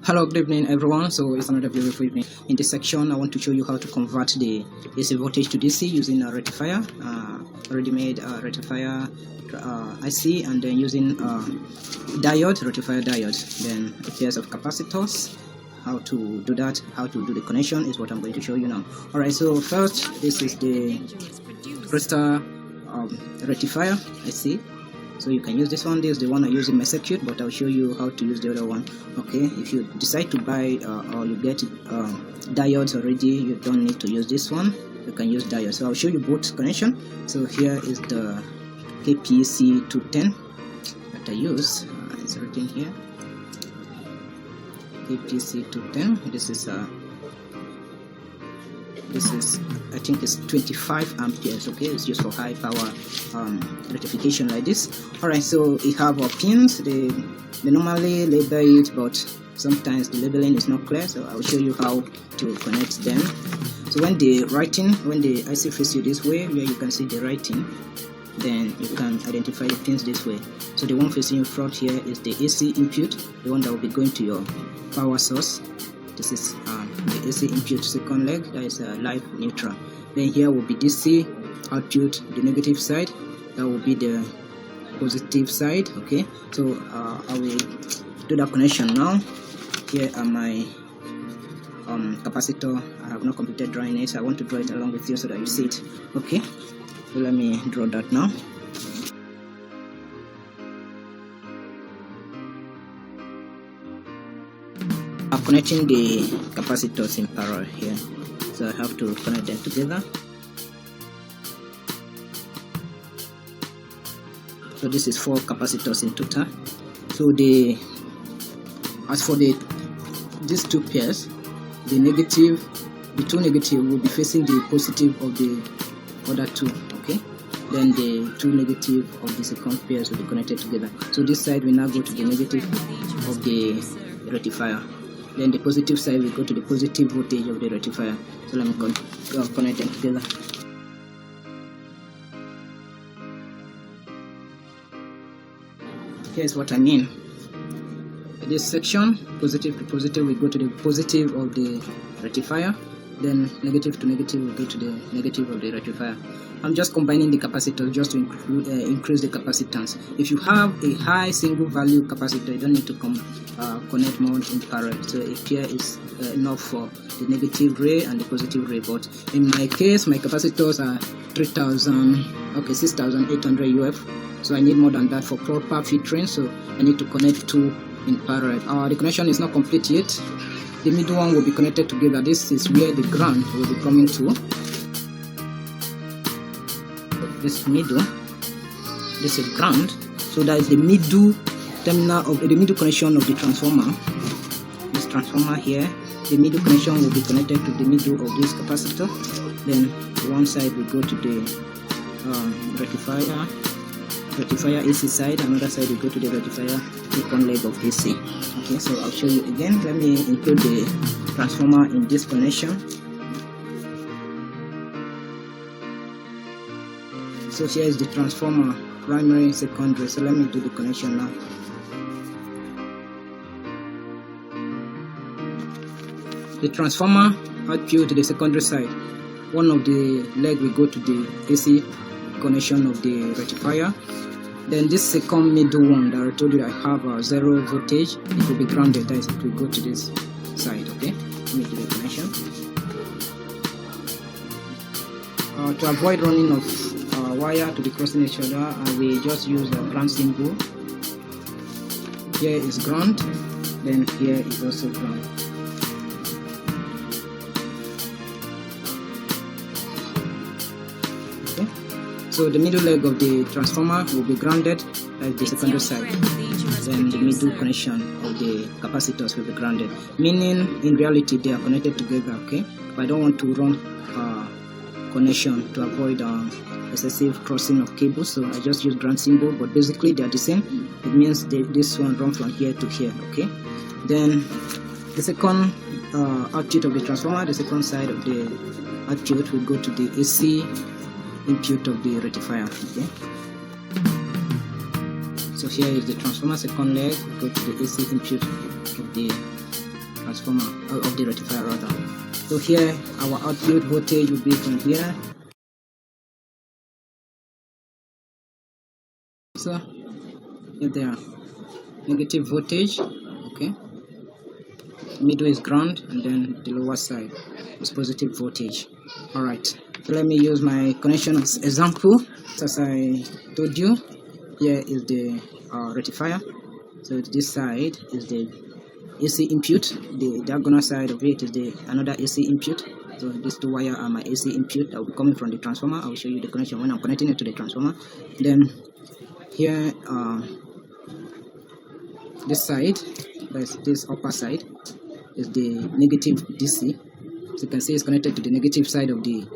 Hello, good evening everyone. So it's another beautiful evening. In this section I want to show you how to convert the AC voltage to DC using a rectifier, ready-made rectifier IC, and then using diode, rectifier diode, then a pairs of capacitors. How to do that, how to do the connection is what I'm going to show you now. Alright, so first, this is the crystal rectifier IC. So you can use this one. This is the one I use in my circuit, but I'll show you how to use the other one. Okay, if you decide to buy or you get diodes already, you don't need to use this one. You can use diodes. So I'll show you both connection. So here is the KPC210 that I use. It's written here. KPC210. This is I think it's 25 amperes. Okay, it's used for high power rectification like this. Alright, so we have our pins. They normally label it, but sometimes the labeling is not clear, so I'll show you how to connect them. So when the IC faces you this way, where you can see the writing, then you can identify the pins this way. So the one facing in front here is the AC input, the one that will be going to your power source. This is the AC input second leg, that is live neutral. Then here will be DC output, the negative side, that will be the positive side. Okay, so I will do that connection now. Here are my capacitor. I have not completed drawing it, so I want to draw it along with you so that you see it. Okay, so let me draw that now. I'm connecting the capacitors in parallel here, so I have to connect them together. So this is 4 capacitors in total. So as for these two pairs, the two negative will be facing the positive of the other two. Okay, then the two negative of the second pairs will be connected together. So this side will now go to the negative of the rectifier. Then the positive side will go to the positive voltage of the rectifier. So let me connect them together. Here's what I mean. This section, positive to positive, will go to the positive of the rectifier. Then negative to negative will go to the negative of the rectifier. I'm just combining the capacitors just to increase the capacitance. If you have a high single value capacitor, you don't need to connect more in parallel. So a pair is enough for the negative ray and the positive ray. But in my case, my capacitors are 6,800 UF. So I need more than that for proper filtering. So I need to connect 2 in parallel. The connection is not complete yet. The middle one will be connected together. This is where the ground will be coming to. This middle, this is ground. So that is the middle terminal of the middle connection of the transformer. This transformer here, the middle connection will be connected to the middle of this capacitor. Then one side will go to the rectifier AC side, another side will go to the rectifier second leg of AC. Okay, so I'll show you again. Let me include the transformer in this connection. So here is the transformer, primary, secondary. So let me do the connection now. The transformer output to the secondary side. One of the leg will go to the AC connection of the rectifier. Then this second middle one that I told you I have a 0 voltage, it will be grounded. That is, it will go to this side. Okay, let me do the connection. To avoid running of wire to be crossing each other, I will just use the ground symbol. Here is ground, then here is also ground. Okay, so the middle leg of the transformer will be grounded at the secondary side. Then the middle connection of the capacitors will be grounded, meaning in reality they are connected together. Okay, but I don't want to run connection to avoid excessive crossing of cables, so I just use ground symbol, but basically they are the same. It means this one runs from here to here. Okay, then the second output of the transformer, the second side of the output will go to the AC input of the rectifier. Okay, so here is the transformer second leg, go to the AC input of the transformer, of the rectifier rather. So here our output voltage will be from here. So here there are negative voltage, okay. Middle is ground, and then the lower side is positive voltage. Alright, so let me use my connection as example. As I told you, here is the rectifier. So this side is the AC input, the diagonal side of it is the another AC input. So these two wires are my AC input that will be coming from the transformer. I will show you the connection when I'm connecting it to the transformer. Then here this side, that's this upper side, is the negative DC. So you can see it's connected to the negative side of the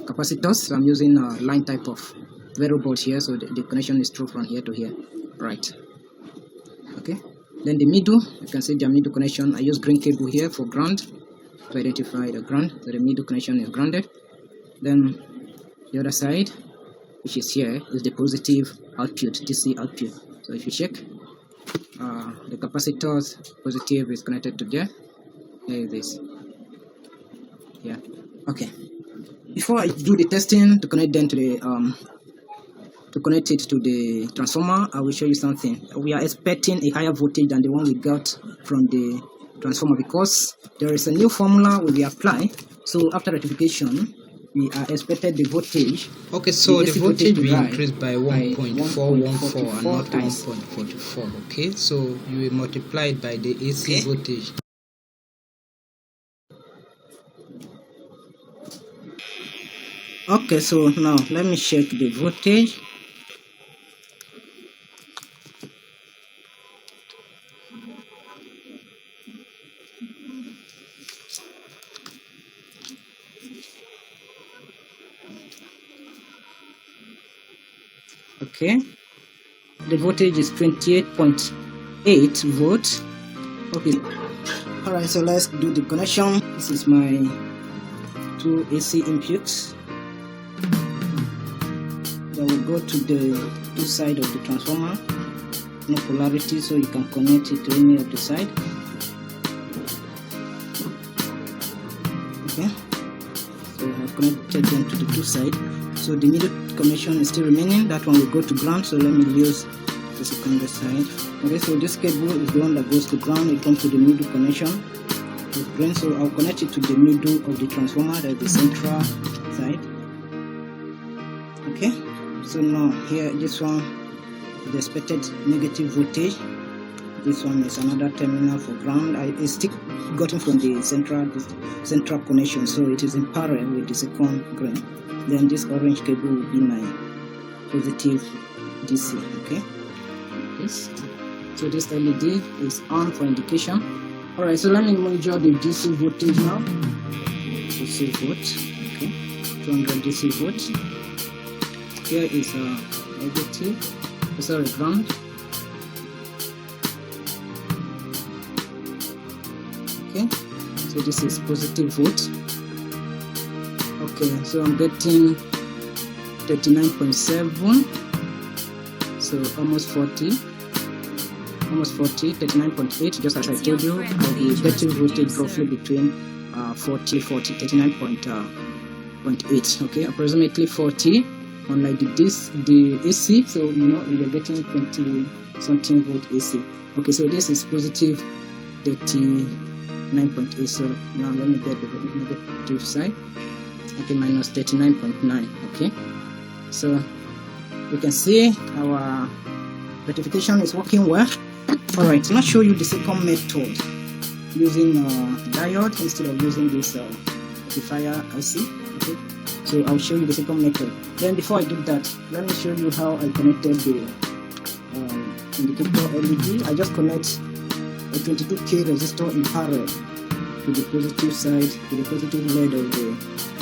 capacitors. So I'm using a line type of variable here, so the connection is true from here to here, right? Okay. Then the middle, you can see the middle connection. I use green cable here for ground to identify the ground. So the middle connection is grounded. Then the other side, which is here, is the positive output, DC output. So if you check, the capacitor's positive is connected to there. Here is this. Yeah. Okay. Before I do the testing to connect them to the to connect it to the transformer, I will show you something. We are expecting a higher voltage than the one we got from the transformer because there is a new formula we will apply. So after rectification, we are expected the voltage. Okay, so the voltage will increase by 1.414 and not 1.44. Okay, so you will multiply it by the AC voltage. Okay, so now let me check the voltage. Okay, the voltage is 28.8 volts. Okay, all right, so let's do the connection. This is my two AC inputs that will go to the two sides of the transformer. No polarity, so you can connect it to any of the side. Okay, so I have connected them to the two sides. So the middle connection is still remaining. That one will go to ground. So let me use the secondary side. Okay, so this cable is the one that goes to ground. It comes to the middle connection with green. So I'll connect it to the middle of the transformer, that's the central side. Okay, so now here this one is the expected negative voltage. This one is another terminal for ground. It's still gotten from the central connection, so it is in parallel with the second green. Then this orange cable will be my positive DC. Okay, yes. So this LED is on for indication. Alright, so let me measure the DC voltage now. DC volt, okay, 200 DC volt. Here is a negative, sorry, ground. Okay, so this is positive volt. Okay, so I'm getting 39.7, so almost 40, 39.8, just as I told you. I'll be getting voltage roughly between 39.8, okay, approximately 40, unlike the AC, so you know we are getting 20 something volt AC. Okay, so this is positive 39.8, so now let me get the negative side. Okay, minus 39.9. Okay, so you can see our rectification is working well. Alright, so I'll show you the second method using diode instead of using this rectifier IC. Okay, so I'll show you the second method. Then before I do that, let me show you how I connected the indicator LED. I just connect a 22K resistor in parallel to the positive side, to the positive LED of the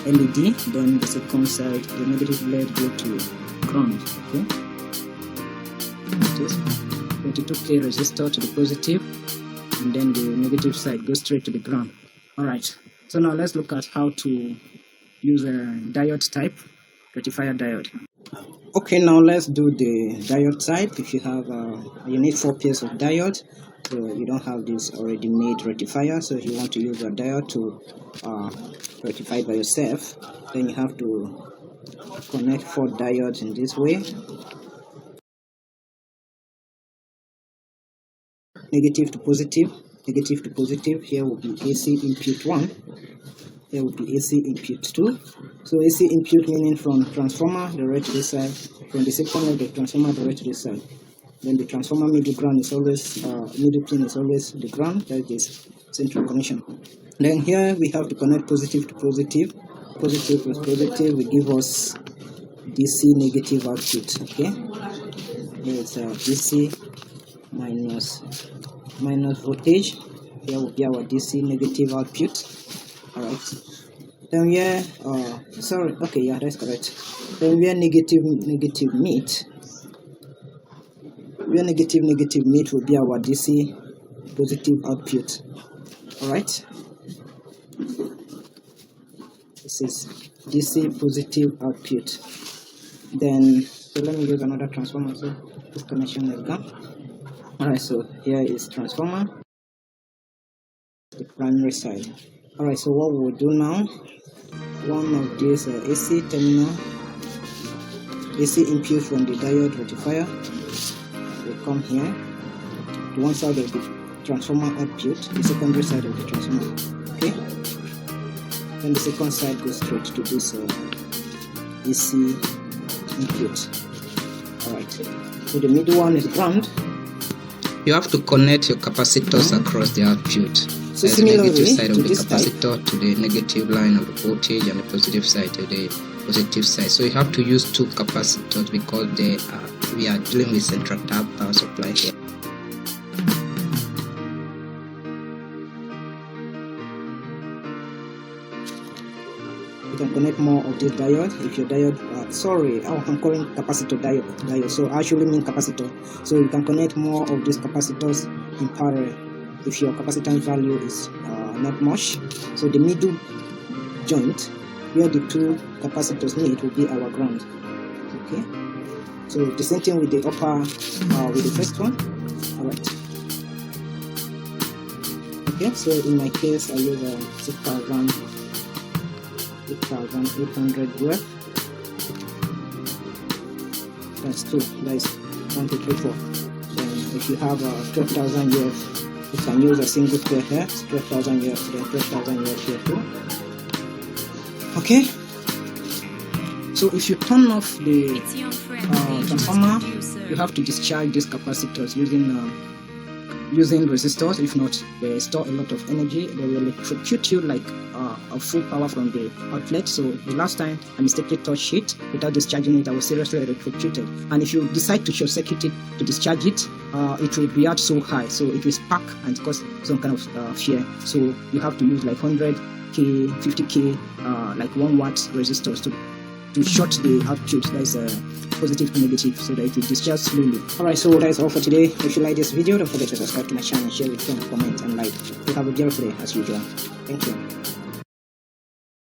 LED, then the second side, the negative LED go to ground. Okay, just 22K resistor to the positive, and then the negative side goes straight to the ground. Alright, so now let's look at how to use a diode type, rectifier diode. Okay, now let's do the diode type. If you have you need 4 pairs of diode, So you don't have this already made rectifier, so if you want to use a diode to rectify by yourself, then you have to connect 4 diodes in this way. Negative to positive, negative to positive. Here will be AC input 1, here will be AC input 2. So AC input meaning from transformer direct to this side, from the second leg of the transformer direct to this side. Then the transformer middle ground is always middle pin is always the ground, that is central connection. Then here we have to connect positive to positive. Positive plus positive will give us DC negative output. Okay, here it's DC minus voltage. Here will be our DC negative output. All right. Then here, sorry, okay, yeah, that's correct. Then where negative meet. Where negative meet will be our DC positive output. All right. This is DC positive output. Then, so let me use another transformer. So this connection is gone. All right. So here is transformer, the primary side. All right. So what we will do now? One of these AC terminal, AC input from the diode rectifier will come here to one side of the transformer output, the secondary side of the transformer. Okay, then the second side goes straight to this AC input. Alright, so the middle one is ground. You have to connect your capacitors across the output. So the negative side of to the capacitor to the negative line of the voltage, and the positive side to the positive side. So you have to use 2 capacitors because we are dealing with central tap power supply here. You can connect more of this diode if your diode. I'm calling capacitor diode. So I actually mean capacitor. So you can connect more of these capacitors in parallel if your capacitance value is not much. So the middle joint where the 2 capacitors meet will be our ground. Okay. So the same thing with the upper, with the first one. All right. Okay. So in my case, I use a 6,800 UF. That's 2. That's 1, 2, 3, 4. Then if you have 12,000 UF, you can use a single pair here. 12,000 UF, then 12,000 UF here too. Okay. So if you turn off the transformer, you have to discharge these capacitors using resistors. If not, they store a lot of energy. They will electrocute you like a full power from the outlet. So the last time I mistakenly touched it without discharging it, I was seriously electrocuted. And if you decide to short circuit it to discharge it, it will react so high, so it will spark and cause some kind of fear. So you have to use like 100K, 50K, like 1 watt resistors to short the output. That's positive to negative, so that it will discharge slowly. Alright, so that is all for today. If you like this video, don't forget to subscribe to my channel, share with friends, comment and like. You have a beautiful day as usual. Thank you.